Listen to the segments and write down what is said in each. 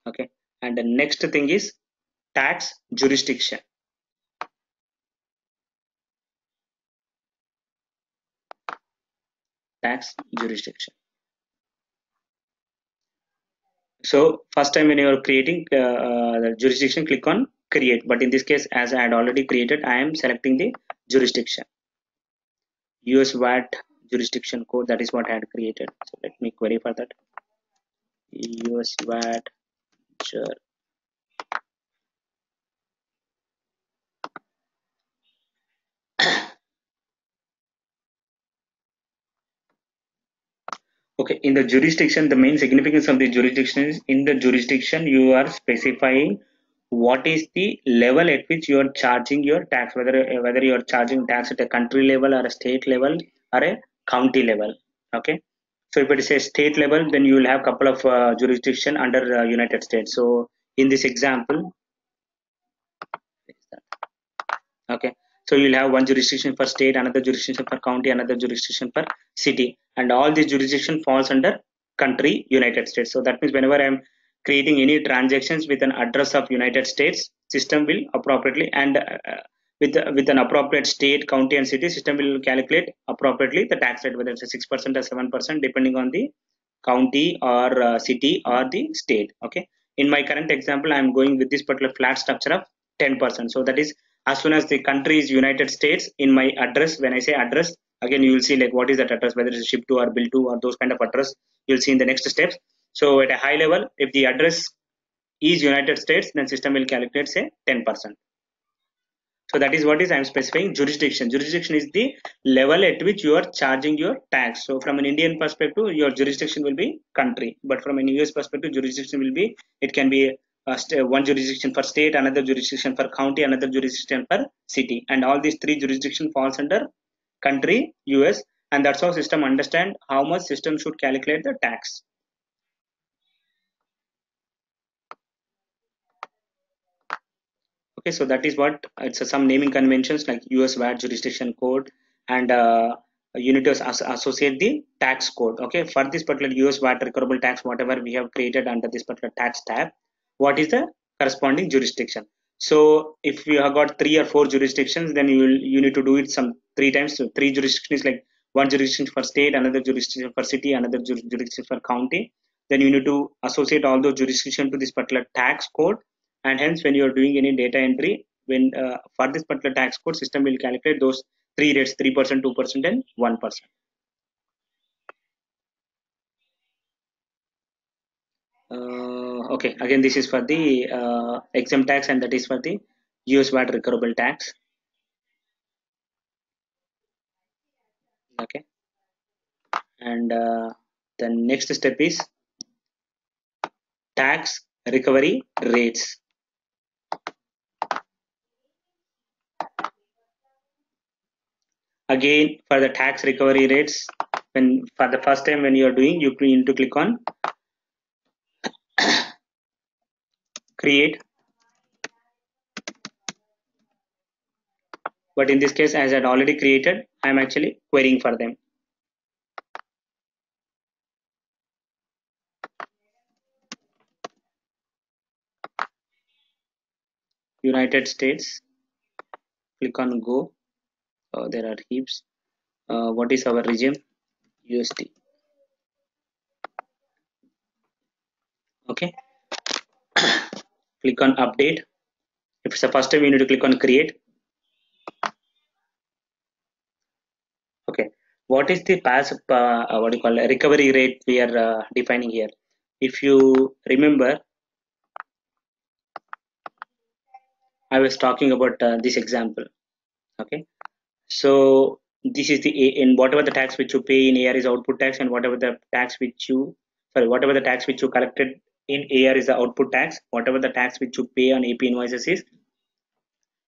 Okay, and the next thing is tax jurisdiction. Tax jurisdiction. So first time when you are creating the jurisdiction, click on create. But in this case, as I had already created, I am selecting the jurisdiction. US VAT jurisdiction code. That is what I had created. So let me query for that. US VAT. Okay, in the jurisdiction, the main significance of the jurisdiction is in the jurisdiction you are specifying what is the level at which you are charging your tax, whether you are charging tax at a country level or a state level or a county level. Okay, so if it is a state level, then you will have couple of jurisdiction under United States. So in this example, okay, so you'll have one jurisdiction for state, another jurisdiction for county, another jurisdiction for city, and all these jurisdiction falls under country United States. So that means whenever I'm creating any transactions with an address of United States, system will appropriately and with an appropriate state, county and city, system will calculate appropriately the tax rate, whether it's a 6% or 7%, depending on the county or city or the state. Okay, in my current example I'm going with this particular flat structure of 10%. So that is, as soon as the country is United States, in my address, when I say address, again you will see like what is that address, whether it's ship to or bill to or those kind of address, you'll see in the next steps. So at a high level, if the address is United States, then system will calculate say 10%. So that is what is I'm specifying jurisdiction. Jurisdiction is the level at which you are charging your tax. So from an Indian perspective, your jurisdiction will be country, but from an US perspective, jurisdiction will be, it can be one jurisdiction for state, another jurisdiction for county, another jurisdiction for city, and all these three jurisdiction falls under country US, and that's how system understand how much system should calculate the tax. Okay, so that is what it's some naming conventions like US VAT jurisdiction code, and you need to associate the tax code. Okay, for this particular US VAT recoverable tax, whatever we have created under this particular tax tab, what is the corresponding jurisdiction? So if you have got 3 or 4 jurisdictions, then you need to do it some 3 times. So 3 jurisdictions, like one jurisdiction for state, another jurisdiction for city, another jurisdiction for county. Then you need to associate all those jurisdictions to this particular tax code, and hence when you are doing any data entry, when for this particular tax code, system will calculate those 3 rates: 3%, 2% and 1%. Okay, again this is for the exempt tax, and that is for the US VAT recoverable tax. Okay, and the next step is tax recovery rates. Again, for the tax recovery rates, when for the first time when you are doing, you need to click on create. But in this case, as I had already created, I am actually querying for them. United States, click on go. There are heaps. What is our region? USD. Okay, click on update. If it's the first time, you need to click on create. Okay, what is the what do you call recovery rate we are defining here? If you remember, I was talking about this example. Okay, so this is the in whatever the tax which you pay in AR is output tax, and whatever the tax which you whatever the tax which you collected in AR is the output tax. Whatever the tax which you pay on AP invoices is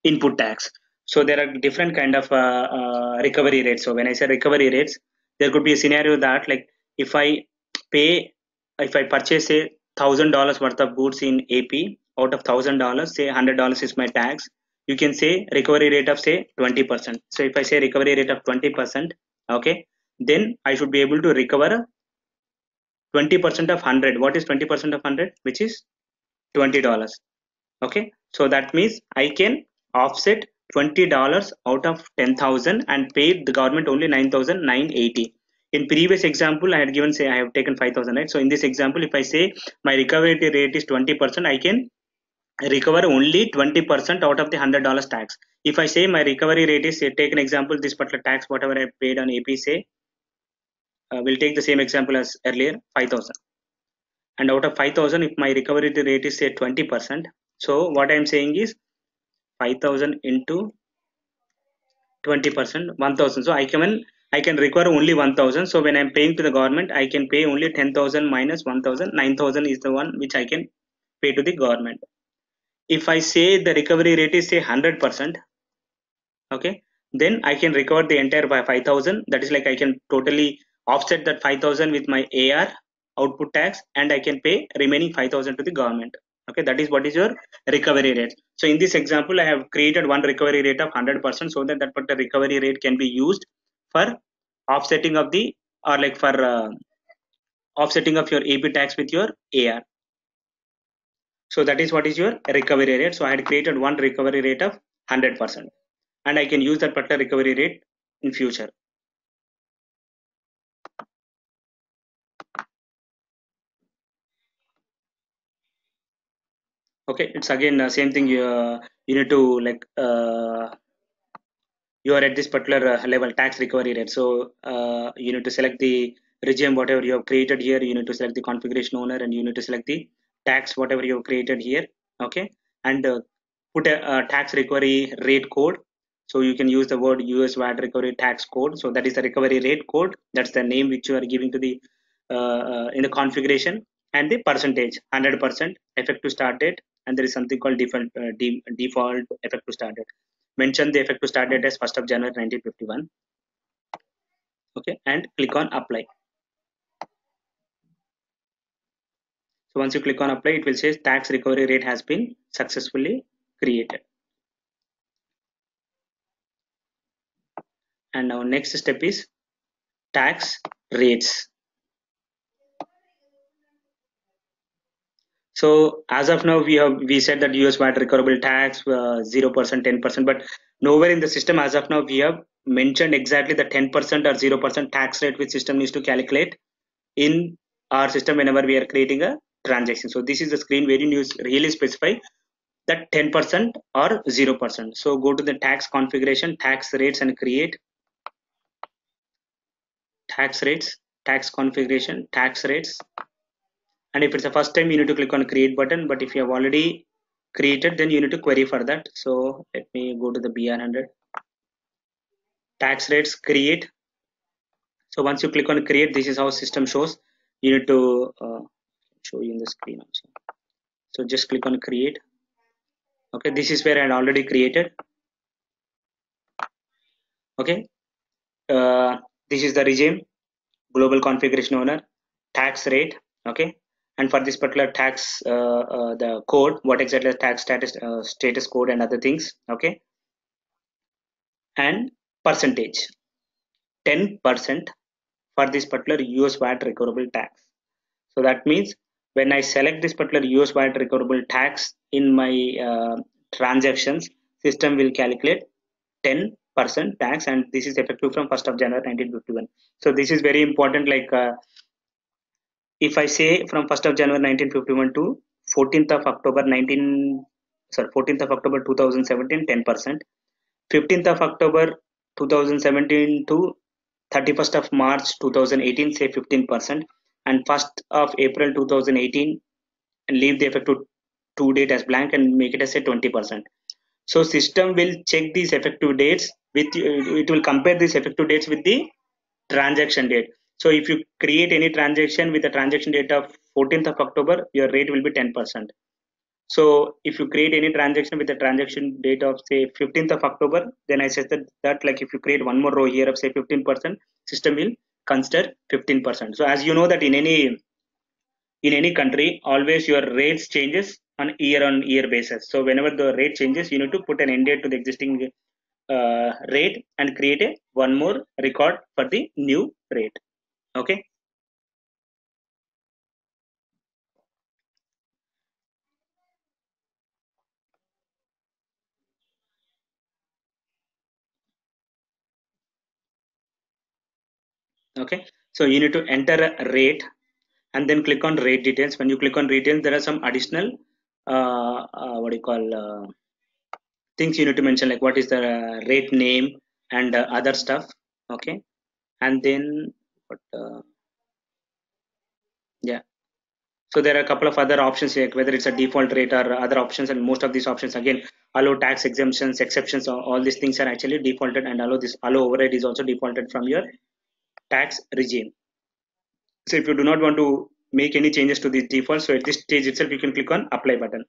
input tax. So there are different kind of recovery rates. So when I say recovery rates, there could be a scenario that, like, if I pay, if I purchase say $1,000 worth of goods in AP, out of $1,000, say $100 is my tax. You can say recovery rate of say 20%. So if I say recovery rate of 20%, okay, then I should be able to recover 20% of 100. What is 20% of 100? Which is $20. Okay, so that means I can offset $20 out of 10,000 and pay the government only 9,980. In previous example, I had given, say I have taken 5,000, right? So in this example, if I say my recovery rate is 20%, I can recover only 20% out of the $100 tax. If I say my recovery rate is, say, take an example, this particular tax, whatever I paid on AP, say, we'll take the same example as earlier, 5,000. And out of 5,000, if my recovery rate is, say, 20%, so what I'm saying is 5,000 into 20%, 1,000. So I can recover only 1,000. So when I'm paying to the government, I can pay only 10,000 minus 1,000. 9,000 is the one which I can pay to the government. If I say the recovery rate is, say, 100%, okay, then I can recover the entire by 5,000. That is like I can totally offset that 5,000 with my AR output tax, and I can pay remaining 5,000 to the government. Okay, that is what is your recovery rate. So in this example, I have created one recovery rate of 100%, so that that particular recovery rate can be used for offsetting of the, or like for offsetting of your AP tax with your AR. So that is what is your recovery rate. So I had created one recovery rate of 100%, and I can use that particular recovery rate in future. Okay, it's again same thing. You need to like you are at this particular level tax recovery rate. So you need to select the regime whatever you have created here. You need to select the configuration owner, and you need to select the tax whatever you have created here. Okay, and put a tax recovery rate code. So you can use the word US VAT recovery tax code. So that is the recovery rate code. That's the name which you are giving to the in the configuration, and the percentage 100% effective start date, and there is something called default effective start date. Mention the effective start date as 1st of January 1951. Okay, and click on apply. So once you click on apply, it will say tax recovery rate has been successfully created. And now next step is tax rates. So as of now, we said that US VAT recoverable tax 0%, 10%, but nowhere in the system as of now we have mentioned exactly the 10% or 0% tax rate which system needs to calculate in our system whenever we are creating a transaction. So this is the screen where you need to really specify that 10% or 0%. So go to the tax configuration, tax rates, and create tax rates, tax configuration, tax rates. And if it's the first time, you need to click on create button, but if you have already created, then you need to query for that. So let me go to the BR100 tax rates, create. So once you click on create, this is how system shows. You need to show you in the screen also. So just click on create. Okay, this is where I had already created. Okay, this is the regime, global configuration owner, tax rate. Okay, and for this particular tax the code, what exactly the tax status code and other things. Okay, and percentage 10% for this particular US VAT recoverable tax. So that means when I select this particular US VAT recoverable tax in my transactions, system will calculate 10% tax, and this is effective from 1st of January 1951. So this is very important. Like if I say from 1st of January 1951 to 14th of October 14th of October 2017, 10%. 15th of October 2017 to 31st of March 2018, say 15%, and 1st of April 2018, and leave the effective to date as blank and make it as say 20%. So system will check these effective dates with, it will compare these effective dates with the transaction date. So if you create any transaction with a transaction date of 14th of October, your rate will be 10%. So if you create any transaction with a transaction date of say 15th of October, then I said that like if you create one more row here of say 15%, system will consider 15%. So as you know that in any country, always your rates changes on year basis. So whenever the rate changes, you need to put an end date to the existing rate and create a one more record for the new rate. Okay. Okay, so you need to enter a rate and then click on rate details. When you click on details, there are some additional what do you call things you need to mention, like what is the rate name and other stuff. Okay, and then what yeah, so there are a couple of other options, like whether it's a default rate or other options, and most of these options again allow tax exemptions, exceptions, all these things are actually defaulted, and allow override is also defaulted from your tax regime. So if you do not want to make any changes to this default, so at this stage itself you can click on apply button.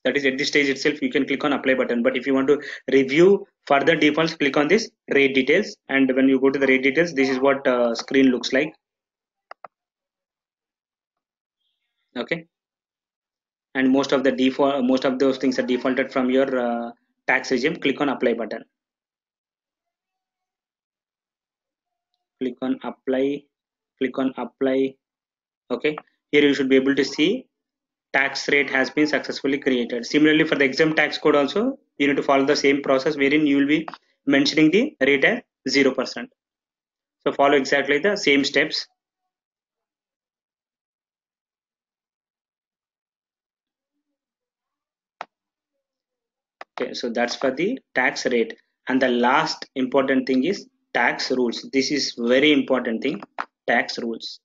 That is, at this stage itself you can click on apply button. But if you want to review further defaults, click on this rate details, and when you go to the rate details, this is what screen looks like. Okay, and most of those things are defaulted from your tax regime. Click on apply button. Click on apply. Click on apply. Okay, here you should be able to see tax rate has been successfully created. Similarly, for the exempt tax code also, you need to follow the same process, wherein you will be mentioning the rate as 0%. So follow exactly the same steps. Okay, so that's for the tax rate. And the last important thing is tax rules. This is very important thing, tax rules.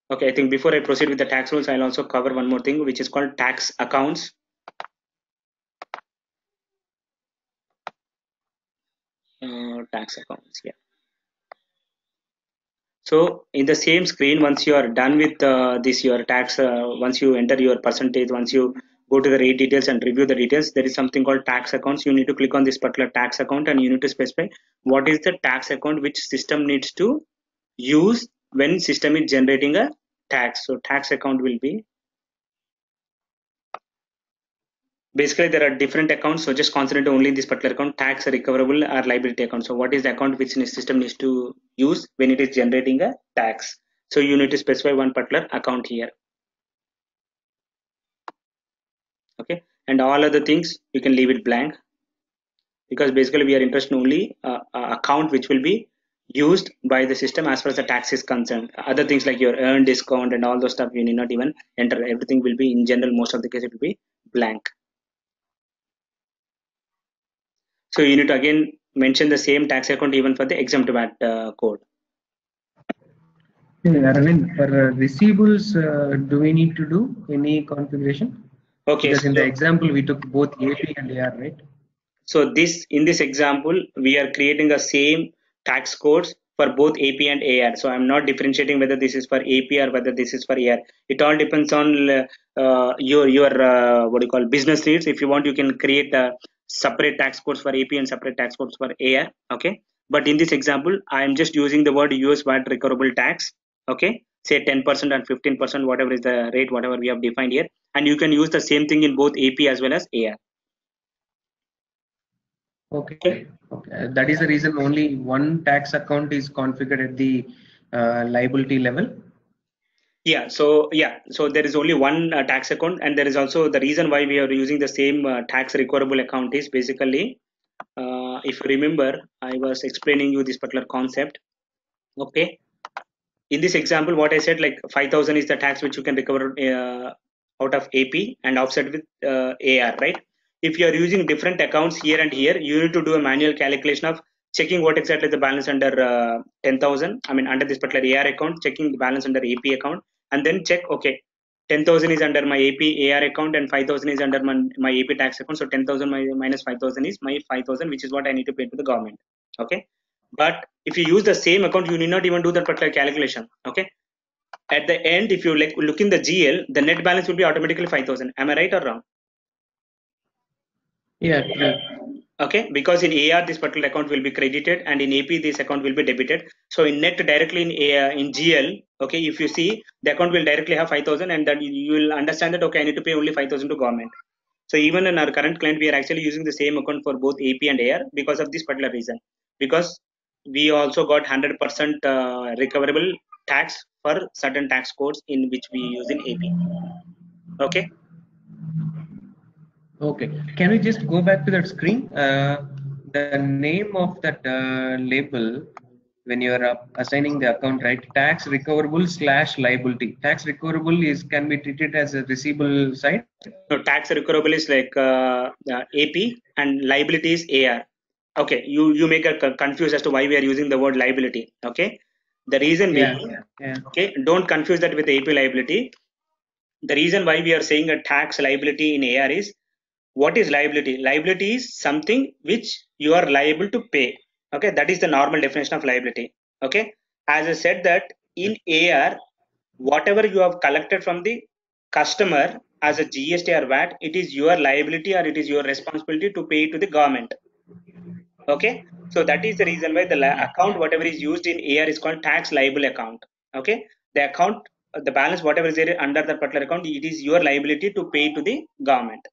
Okay, I think before I proceed with the tax rules, I'll also cover one more thing, which is called tax accounts. Tax accounts, yeah. So in the same screen, once you are done with this your tax, once you enter your percentage, once you go to the rate details and review the details, there is something called tax accounts. You need to click on this particular tax account, and you need to specify what is the tax account which system needs to use when system is generating a tax. So tax account will be, basically there are different accounts, so just concentrate only in this particular account, tax recoverable or liability account. So what is the account which the system needs to use when it is generating a tax? So you need to specify one particular account here. Okay, and all other things you can leave it blank, because basically we are interested only account which will be used by the system as far as the tax is concerned. Other things like your earned discount and all those stuff you need not even enter. Everything will be, in general, most of the case it will be blank. So you need to again mention the same tax account even for the exempt VAT code. Yeah, Arvind, for receivables, do we need to do any configuration? Okay, Because in the so example we took both AP and AR, right? so in this example, we are creating the same tax codes for both AP and AR. So I'm not differentiating whether this is for AP or whether this is for AR. It all depends on your what do you call business needs. If you want, you can create separate tax codes for AP and separate tax codes for AR. Okay, but in this example, I am just using the word US VAT recoverable tax. Okay, say 10% and 15%, whatever is the rate, whatever we have defined here, and you can use the same thing in both AP as well as AR. Okay. Okay. That is the reason only one tax account is configured at the liability level. So there is only one tax account, and there is also the reason why we are using the same tax recoverable account is basically, if you remember, I was explaining you this particular concept. Okay, in this example, what I said, like 5,000 is the tax which you can recover out of AP and offset with AR, right? If you are using different accounts here and here, you need to do a manual calculation of checking what exactly the balance under 10,000. I mean, under this particular AR account, checking the balance under AP account, and then check, okay, 10,000 is under my AP AR account and 5,000 is under my AP tax account. So 10,000 minus 5,000 is my 5,000, which is what I need to pay to the government. Okay, but if you use the same account, you need not even do that particular calculation. Okay, at the end, if you look in the GL, the net balance will be automatically 5,000. Am I right or wrong? Yeah, true. Okay, because in AR this particular account will be credited and in AP this account will be debited. So in net directly in GL, okay, if you see, the account will directly have 5,000, and then you will understand that, okay, I need to pay only 5,000 to government. So even in our current client, we are actually using the same account for both AP and AR because of this particular reason. Because we also got 100% recoverable tax for certain tax codes in which we use in AP. Okay. Okay. Can we just go back to that screen? the name of that label when you are assigning the account, right? Tax recoverable slash liability. Tax recoverable is can be treated as a receivable side. No, tax recoverable is like AP and liability is AR. Okay, you make a confused as to why we are using the word liability. Okay, the reason Yeah, being, yeah. okay, don't confuse that with AP liability. The reason why we are saying a tax liability in AR is, what is liability? Liability is something which you are liable to pay. Okay, that is the normal definition of liability. Okay, as I said that in AR, whatever you have collected from the customer as a GST or VAT, it is your liability or it is your responsibility to pay to the government. Okay, so that is the reason why the account whatever is used in AR is called tax liable account. Okay, the account, the balance whatever is there under that particular account, it is your liability to pay to the government.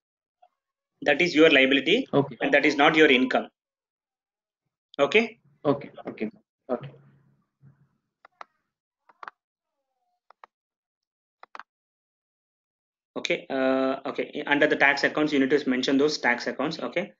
That is your liability, Okay, and that is not your income. Okay. okay, okay, okay. Okay, okay, under the tax accounts you need to mention those tax accounts. Okay,